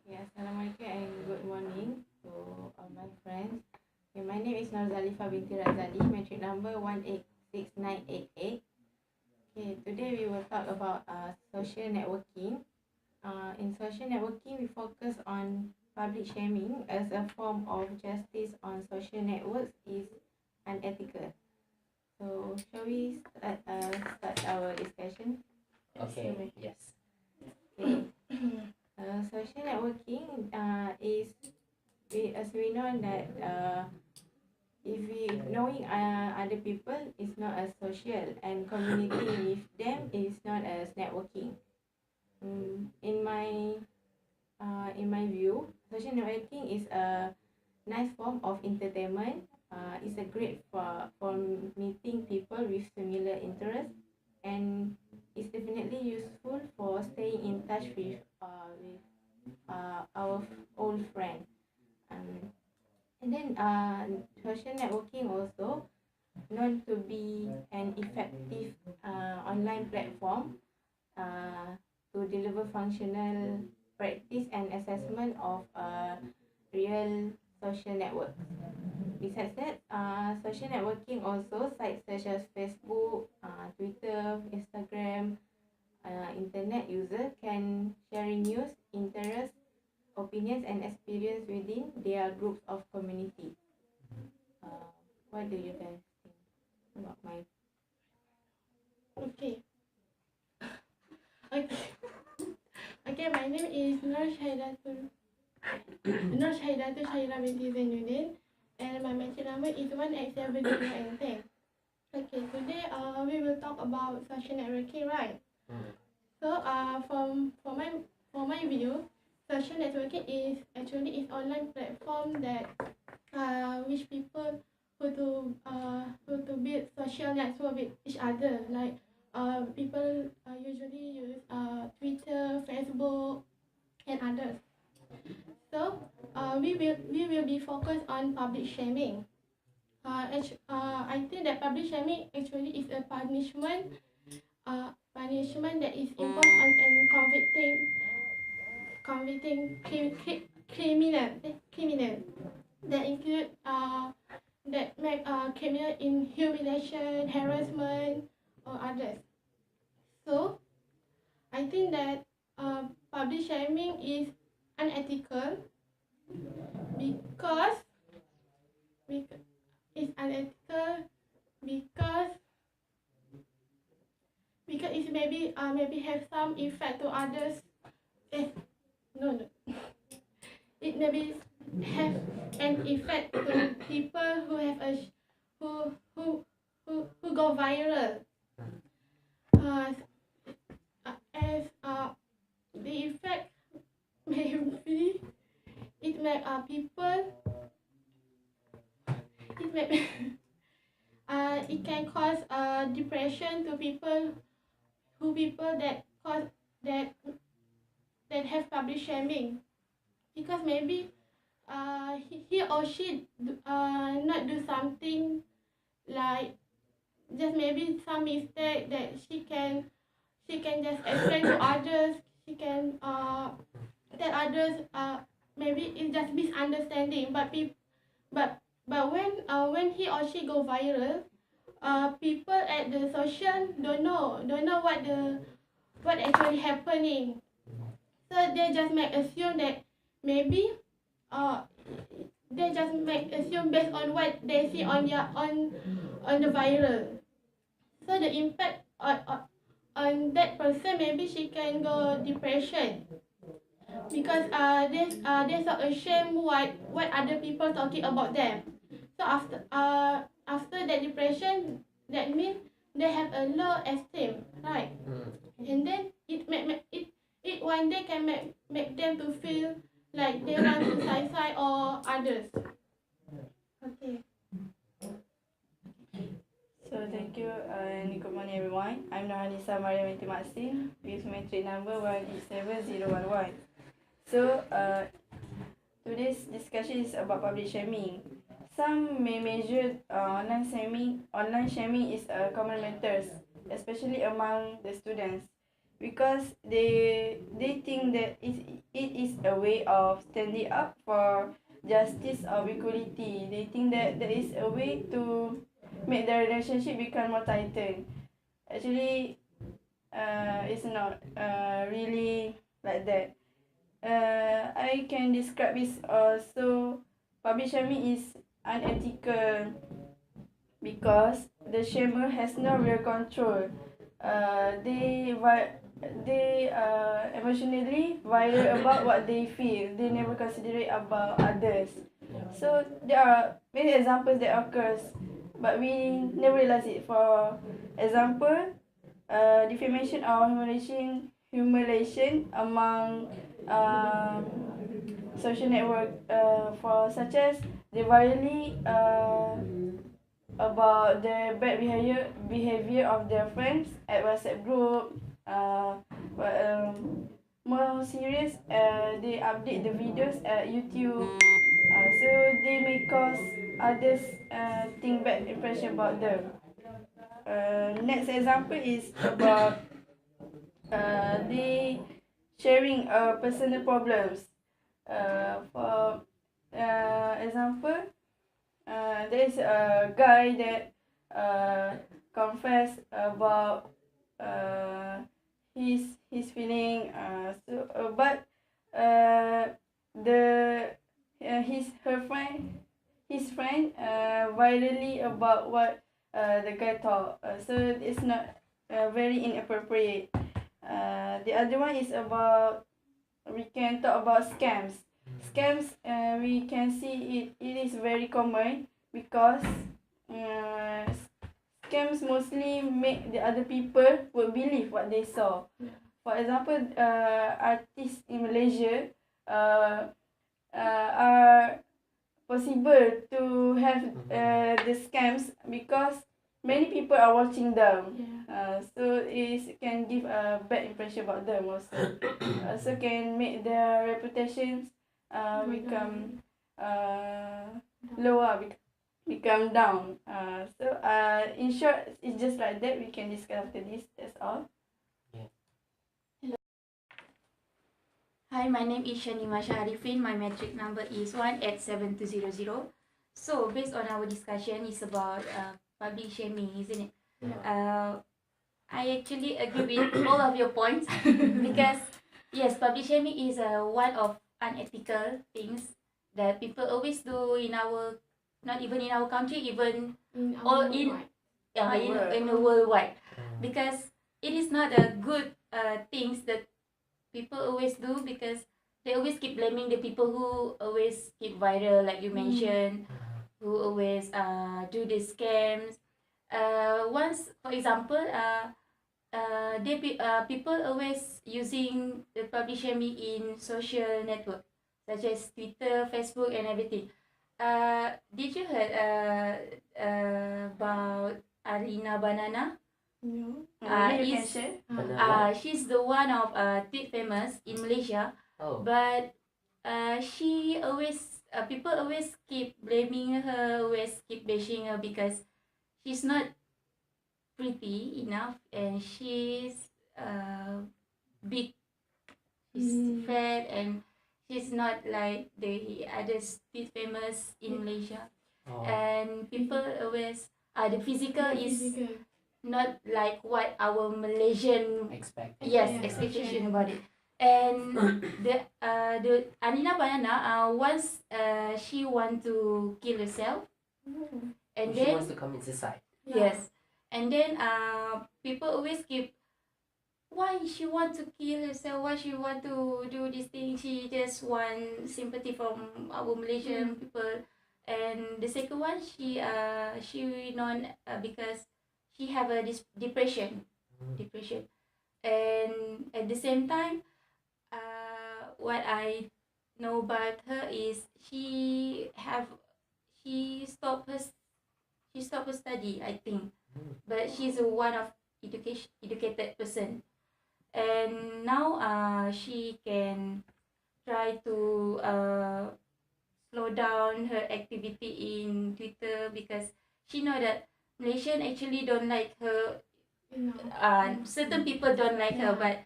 Assalamualaikum and good morning to all my friends. Okay, my name is Norzalifa binti Razali, metric number 1866988. Okay, today we will talk about social networking. In social networking, we focus on public shaming as a form of justice on social networks is unethical. So, shall we start our discussion? Okay, yes. Okay. Social networking as we know that if we knowing other people is not as social, and communicating with them is not as networking. In my view, social networking is a nice form of entertainment. It's a great for meeting people with similar interests, and it's definitely useful for staying in touch with our old friend. Um, and then social networking also known to be an effective online platform uh, to deliver functional practice and assessment of real social networks. Besides that, social networking also sites such as Facebook, Twitter, Instagram, internet user can share news, interests, opinions, and experience within their groups of community. Uh, what do you guys think about my? Okay. Okay. Okay, my name is Nur Shahidatul Shahira binti Zainuddin, and my mention number is 18710. Okay, today we will talk about social networking, right? So from my view, social networking is online platform that which people who to build social network with each other, like people usually use Twitter, Facebook, and others. So we will be focused on public shaming. I think that public shaming actually is a punishment that is imposed on and convicting criminal that include that make criminal in humiliation, harassment, or others. So I think that public shaming is unethical because it's unethical because it maybe have some effect to others. Eh, no, it maybe have an effect to people who have a who go viral. Uh, as the effect maybe it may people it may it can cause depression to people that cause that that have public shaming, because maybe he or she not do something, like just maybe some mistake that she can just explain to others. She can tell others, maybe it's just misunderstanding, but when he or she go viral, people at the social don't know what actually happening. So they just make assume that maybe uh they just make assume based on what they see on the viral. So the impact on that person, maybe she can go depression, because they're so ashamed what other people talking about them. So after that depression, that means they have a low esteem, right? And then it one day can make them to feel like they want to suicide or others. Okay. So thank you and good morning everyone. I'm Nurhanisa Maria binti Maksin with metric number 1877011. So today's discussion is about public shaming. Some may measure online shaming is a common matters, especially among the students, because they think that it is a way of standing up for justice or equality. They think that there is a way to make the relationship become more tighter. Actually, it's not really like that. I can describe this also. Public shaming is unethical because the shamer has no real control. They emotionally viral about what they feel. They never consider it about others. So there are many examples that occurs, but we never realize it. For example, defamation or humiliation among um, social network, for such as they virally about the bad behavior of their friends at WhatsApp group. But more serious, they update the videos at YouTube. So they may cause others think bad impression about them. Next example is about they sharing personal problems. For example, there is a guy that confess about uh, his feeling. But the his friend virally about what the guy thought. So it's not very inappropriate. The other one is about, we can talk about scams. Scams, we can see it is very common because uh, scams mostly make the other people would believe what they saw. For example, artists in Malaysia are possible to have the scams because many people are watching them. So it can give a bad impression about them also. Also can make their reputations become lower, become down. So in short, it's just like that. We can discuss after this. That's all. Hi, my name is Shanima Sharifin. My metric number is 18720. So, based on our discussion, it's about public shaming, isn't it? I actually agree with all of your points because, yes, public shaming is one of unethical things that people always do in our, not even in our country, even all in the worldwide, because it is not a good things that people always do, because they always keep blaming the people who always keep viral, like you mentioned, who always do the scams. Once, for example, people always using the public shaming in social network such as Twitter, Facebook, and everything. Did you heard about Arina Banana? No. You can share. She's the one of tweet famous in Malaysia, but she always people always keep blaming her, always keep bashing her because she's not pretty enough, and she's big, she's fat, and she's not like the other street famous in Malaysia. And people always the physical is not like what our Malaysian expectation about it. And the Anina Banana once she want to kill herself, and She then wants to commit suicide. yes, and then people always keep, why she want to kill herself, why she want to do this thing, she just want sympathy from our Malaysian people. And the second one, she known because she have a depression, and at the same time, what I know about her is she stopped her study, I think, but she's a one of educated person, and now she can try to slow down her activity in Twitter because she know that Malaysian actually don't like her. Certain people don't like her, but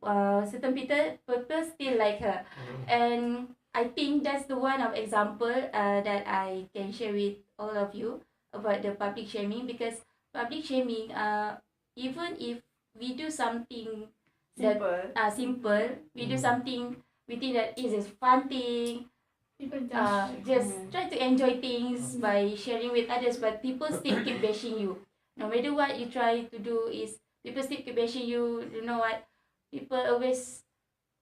certain people still like her. And I think that's the one of example that I can share with all of you about the public shaming, because public shaming, even if we do something that simple, we do something we think that is a fun thing, People judge. just try to enjoy things by sharing with others, but people still keep bashing you. No matter what you try to do, is people still keep bashing you. You know what? People always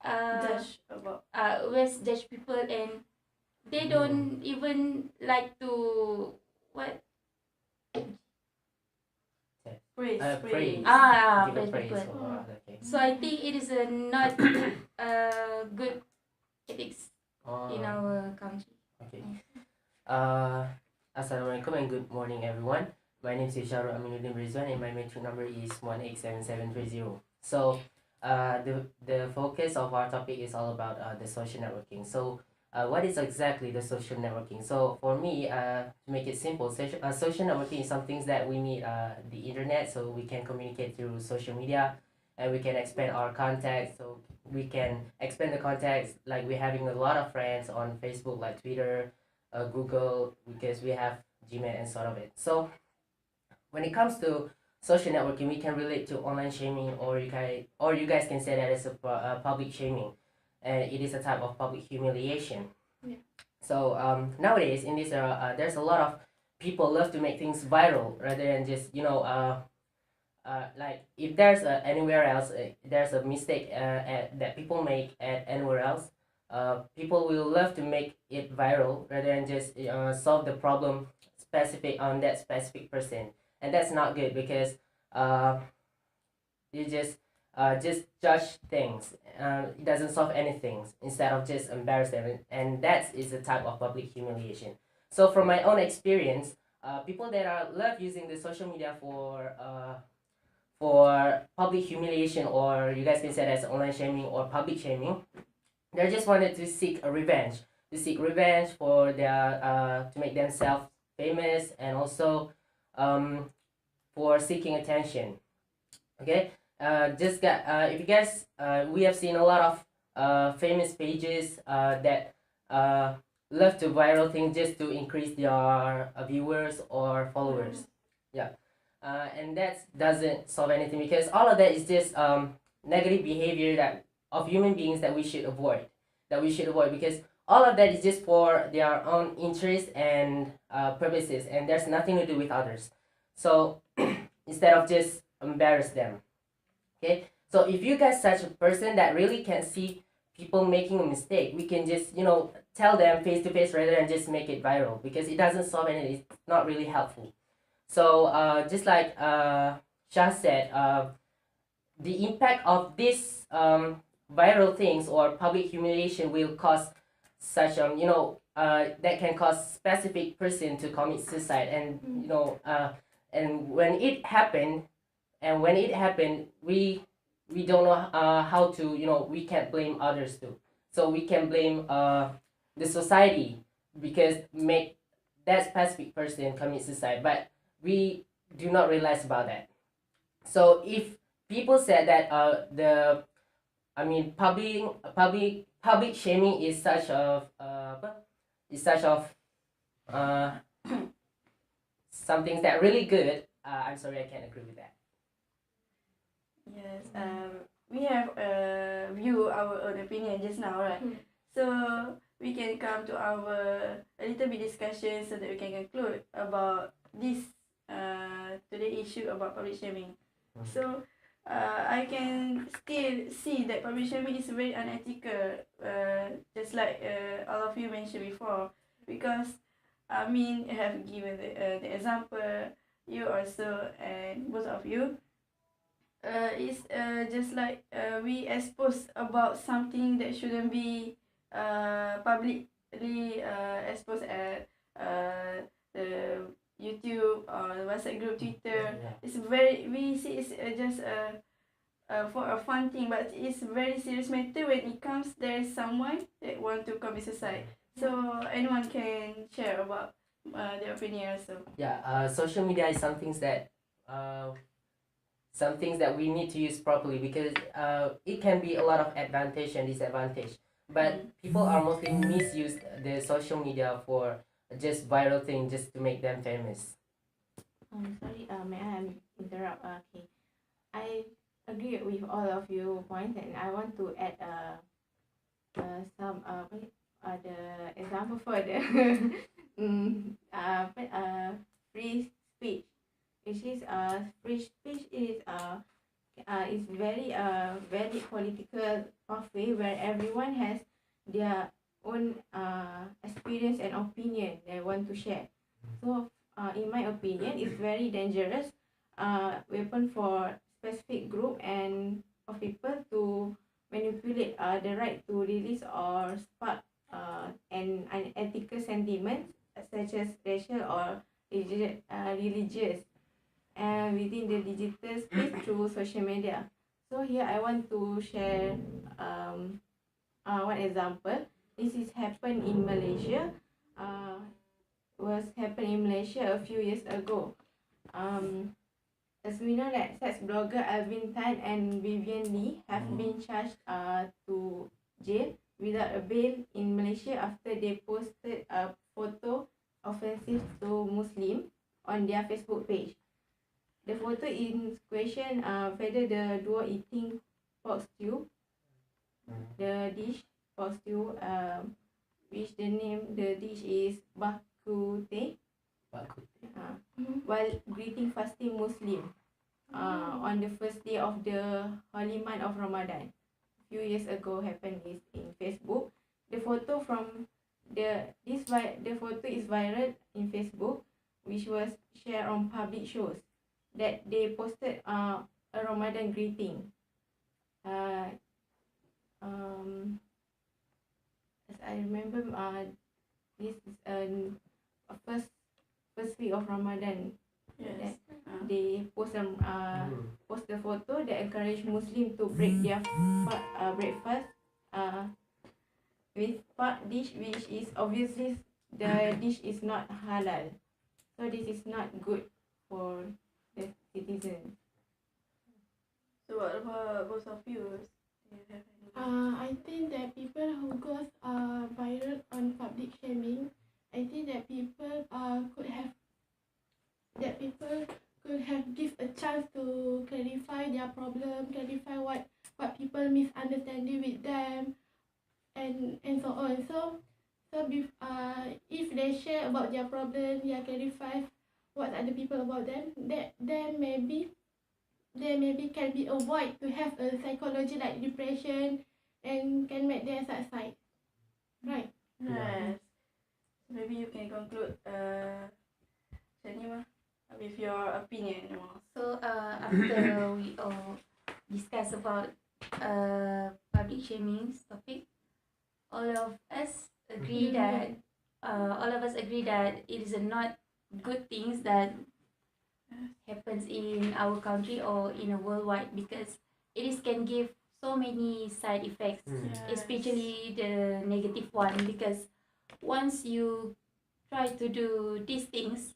always judge people, and they don't even like to what Praise. Praise. praise Give a praise people. or other things. So I think it is a not good ethics in our country. Okay. Assalamualaikum and good morning, everyone. My name is Yusharul Aminuddin Rizwan and my matric number is 187730. So, the focus of our topic is all about the social networking. So, what is exactly the social networking? So, for me, to make it simple, social networking is some things that we need the internet, so we can communicate through social media, and we can expand our contacts. So we can expand the contacts, like we're having a lot of friends on Facebook, like Twitter, Google, because we have Gmail and sort of it. So when it comes to social networking, we can relate to online shaming, or you guys can say that it's a public shaming, and it is a type of public humiliation. Yeah. So nowadays in this era, there's a lot of people love to make things viral rather than just like if there's anywhere else there's a mistake that people make at anywhere else, people will love to make it viral rather than just solve the problem specific on that specific person, and that's not good because you just judge things. It doesn't solve anything instead of just embarrass them, and that is a type of public humiliation. So from my own experience, people that are love using the social media for public humiliation, or you guys can say that's online shaming or public shaming, they just wanted to seek revenge for their to make themselves famous, and also for seeking attention. Okay, if you guys we have seen a lot of famous pages that love to viral things just to increase their viewers or followers. Yeah. And that doesn't solve anything, because all of that is just negative behavior that of human beings that we should avoid, because all of that is just for their own interest and purposes, and there's nothing to do with others. So instead of just embarrass them. Okay, so if you guys such a person that really can see people making a mistake, we can just tell them face to face rather than just make it viral, because it doesn't solve anything. It's not really helpful. So just like Shah said, the impact of this viral things or public humiliation will cause such that can cause specific person to commit suicide, and and when it happened, we don't know how to, we can't blame others too, so we can blame the society, because make that specific person commit suicide, but we do not realize about that. So if people said that public shaming is such of some things that really good, I'm sorry, I can't agree with that. Yes, we have our own opinion just now, right? So we can come to our a little bit discussion so that we can conclude about this today issue about public shaming. So I can still see that public shaming is very unethical, just like all of you mentioned before, because I have given the example, you also, and both of you. It's just like we expose about something that shouldn't be publicly exposed at the YouTube or WhatsApp group, Twitter. Yeah. It's very, we see it's just for a fun thing, but it's very serious matter when it comes there is someone that want to commit suicide. So anyone can share about their opinion also. Yeah, social media is some things that some things that we need to use properly, because it can be a lot of advantage and disadvantage. But people are mostly misuse the social media for just viral thing, just to make them famous. Sorry, may I interrupt? Okay, I agree with all of your points, and I want to add some the example for the free speech, which is free speech is very very political pathway where everyone has their own experience and opinion they want to share. So in my opinion, it's very dangerous weapon for specific group and of people to manipulate the right to release or spark an unethical sentiments such as racial or religious within the digital space through social media. So here I want to share one example. This is happened in Malaysia. Was happened in Malaysia a few years ago. As we know that sex blogger Alvin Tan and Vivian Lee have been charged to jail without a bail in Malaysia after they posted a photo offensive to Muslim on their Facebook page. The photo in question whether the duo eating pork stew, the dish pork stew, which the dish is bakute, while greeting fasting Muslim on the first day of the holy month of Ramadan. A few years ago happened this in Facebook. The photo from the photo is viral in Facebook, which was shared on public shows that they posted a Ramadan greeting. As I remember, this is a first week of Ramadan. Yes. They post the photo that encourage Muslim to break their breakfast with pork dish, which is obviously the dish is not halal. So this is not good for the citizens. So what about both of you? Do you have any? I think that people who goes viral on public shaming, I think that people could have give a chance to clarify their problem, clarify what people misunderstanding with them, and so on. If they share about their problem, clarify what other people about them, that then maybe can be avoid to have a psychology like depression and can make their suicide. Right. Yes. Maybe you can conclude, Shanima, with your opinion more. So after we all discuss about public shaming topic, all of us agree that it is a not good things that happens in our country or in a worldwide, because it is can give so many side effects, especially the negative one, because once you try to do these things,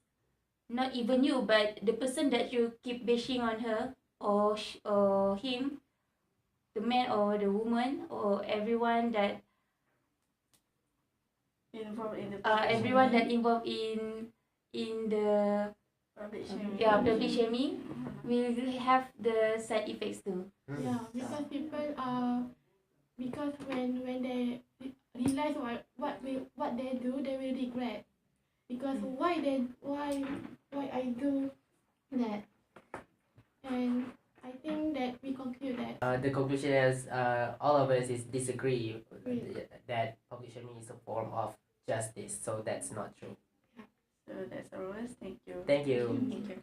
not even you but the person that you keep bashing on her or him, the man or the woman or everyone that Involved in the everyone that involved in the public shaming. public shaming will have the side effects too. Yeah, because people because when they realize what they do, they will regret. Because why I do that, and I think that we conclude that The conclusion is all of us is disagree Right. that public shaming is a form of justice. So that's not true. So that's ours. Thank you. Thank you. Thank you.